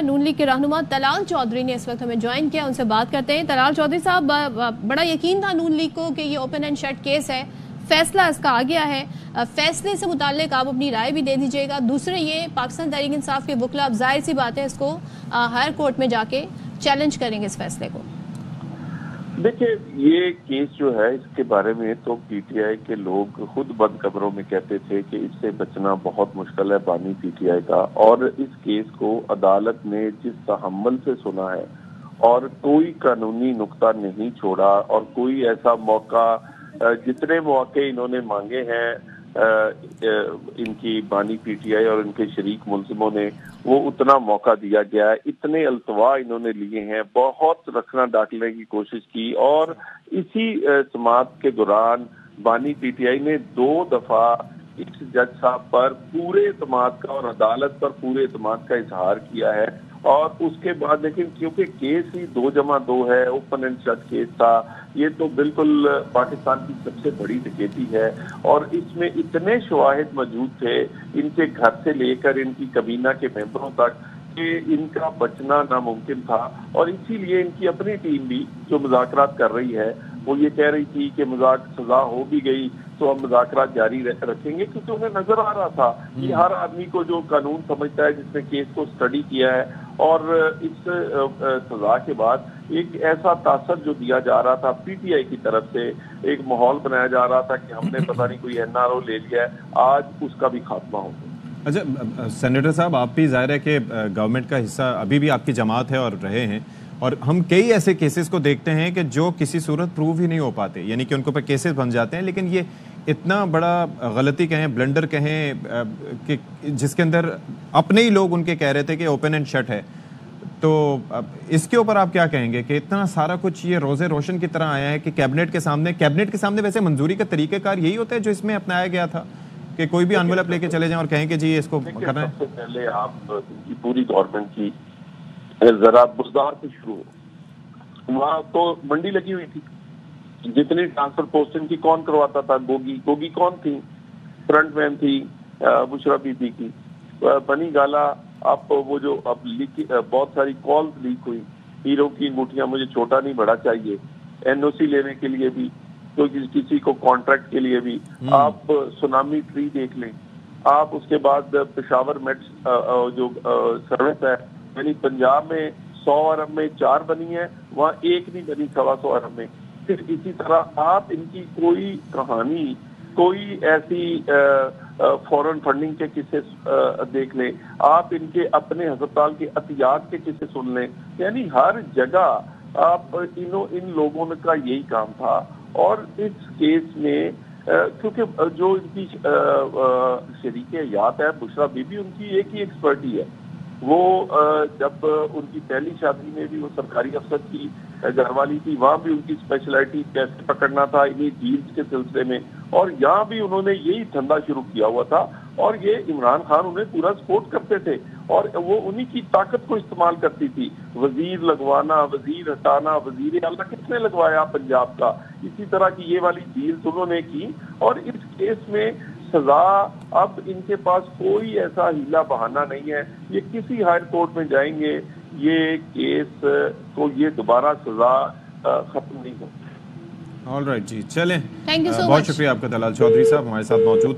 नून league के रहनुमा तलाल चौधरी ने इस वक्त हमें ज्वाइन किया, उनसे बात करते हैं। तलाल चौधरी साहब, बड़ा यकीन था नून लीग को कि ये ओपन एंड शट केस है, फैसला इसका आ गया है। फैसले से मुताल्लिक आप अपनी राय भी दे दीजिएगा। दूसरे, ये पाकिस्तान तहरीक इंसाफ के वकला अब जाहिर सी बात है इसको हायर कोर्ट में जाके चैलेंज करेंगे इस फैसले को। देखिए, ये केस जो है इसके बारे में तो पीटीआई के लोग खुद बंद कमरों में कहते थे कि इससे बचना बहुत मुश्किल है बानी पीटीआई का, और इस केस को अदालत ने जिस तहम्मुल से सुना है और कोई कानूनी नुक्ता नहीं छोड़ा, और कोई ऐसा मौका, जितने मौके इन्होंने मांगे हैं इनकी बानी पीटीआई और इनके शरीक मुलजिमों ने, वो उतना मौका दिया गया है। इतने अल्तवा इन्होंने लिए हैं, बहुत रखना डांटने की कोशिश की, और इसी समाअत के दौरान बानी पीटीआई ने 2 दफा इस जज साहब पर पूरे समाअत का और अदालत पर पूरे समाअत का इजहार किया है। और उसके बाद लेकिन क्योंकि केस ही 2+2 है, ओपन एंड शट केस था, ये तो बिल्कुल पाकिस्तान की सबसे बड़ी डकैती है, और इसमें इतने शवाहिद मौजूद थे इनके घर से लेकर इनकी कबीना के मेंबरों तक कि इनका बचना नामुमकिन था। और इसीलिए इनकी अपनी टीम भी जो मुज़ाकरात कर रही है वो ये कह रही थी कि सजा हो भी गई तो हम मुज़ाकरात जारी रखेंगे, क्योंकि उन्हें नजर आ रहा था कि हर आदमी को जो कानून समझता है, जिसने केस को स्टडी किया है, और इस सजा के बाद एक ऐसा तासर जो दिया जा रहा था पीटीआई की तरफ से, एक माहौल बनाया जा रहा था कि हमने पता नहीं कोई एनआरओ ले लिया है, आज उसका भी खात्मा हो गया। अच्छा सेनेटर साहब, आप भी जाहिर है कि गवर्नमेंट का हिस्सा अभी भी आपकी जमात है और रहे हैं, और हम कई ऐसे केसेस को देखते हैं कि जो किसी सूरत प्रूव ही नहीं हो पाते, यानी कि उनके ऊपर केसेस बन जाते हैं, लेकिन ये इतना बड़ा गलती कहें, ब्लंडर कहें, कि जिसके अंदर अपने ही लोग उनके कह रहे थे कि ओपन एंड शट है, तो इसके ऊपर आप क्या कहेंगे कि इतना सारा कुछ ये रोज़े रोशन की तरह आया है कि कैबिनेट के सामने वैसे मंजूरी का तरीक़ाकार यही होता है जो इसमें अपनाया गया था कि कोई भी एनवेलप लेके चले जाएं और कहें कि जी इसको करना है? सबसे पहले आप पूरी गवर्नमेंट की जरा बुजदार से शुरू हो, वहाँ तो मंडी लगी हुई थी, जितनी ट्रांसफर पोस्टिंग की कौन करवाता था? गोगी कौन थी? फ्रंट मैन थी बुशरा बीबी की, बनी गाला। आप वो जो अब बहुत सारी कॉल्स लीक हुई, हीरो की अंगूठियां मुझे छोटा नहीं बड़ा चाहिए, एनओसी लेने के लिए भी, तो किसी को कॉन्ट्रैक्ट के लिए भी। आप सुनामी ट्री देख लें, आप उसके बाद पेशावर मेट्स जो सर्विस है, यानी पंजाब में 100 अरब में 4 बनी है, वहाँ 1 नहीं बनी 125 अरब में। फिर इसी तरह आप इनकी कोई कहानी, कोई ऐसी फॉरेन फंडिंग के किस्से देख लें, आप इनके अपने अस्पताल के अतियात के किस्से सुन लें, यानी हर जगह आप इन लोगों का यही काम था। और इस केस में क्योंकि जो इनकी शरीक हयात है बुशरा बीबी, उनकी एक ही एक्सपर्टी है, वो जब उनकी पहली शादी में भी वो सरकारी अफसर की घरवाली थी, वहाँ भी उनकी स्पेशलिटी कैसे पकड़ना था इन्हीं डील्स के सिलसिले में, और यहाँ भी उन्होंने यही धंधा शुरू किया हुआ था, और ये इमरान खान उन्हें पूरा सपोर्ट करते थे, और वो उन्हीं की ताकत को इस्तेमाल करती थी। वजीर लगवाना, वजीर हटाना, वजीर आला किसने लगवाया पंजाब का? इसी तरह की ये वाली डील्स उन्होंने की, और इस केस में सजा अब इनके पास कोई ऐसा हीला बहाना नहीं है, ये किसी हायर कोर्ट में जाएंगे, ये केस को ये दोबारा सजा खत्म नहीं होगी। ऑल राइट जी, चलें, थैंक यू सो मच। बहुत शुक्रिया आपका तलाल चौधरी साहब हमारे साथ मौजूद।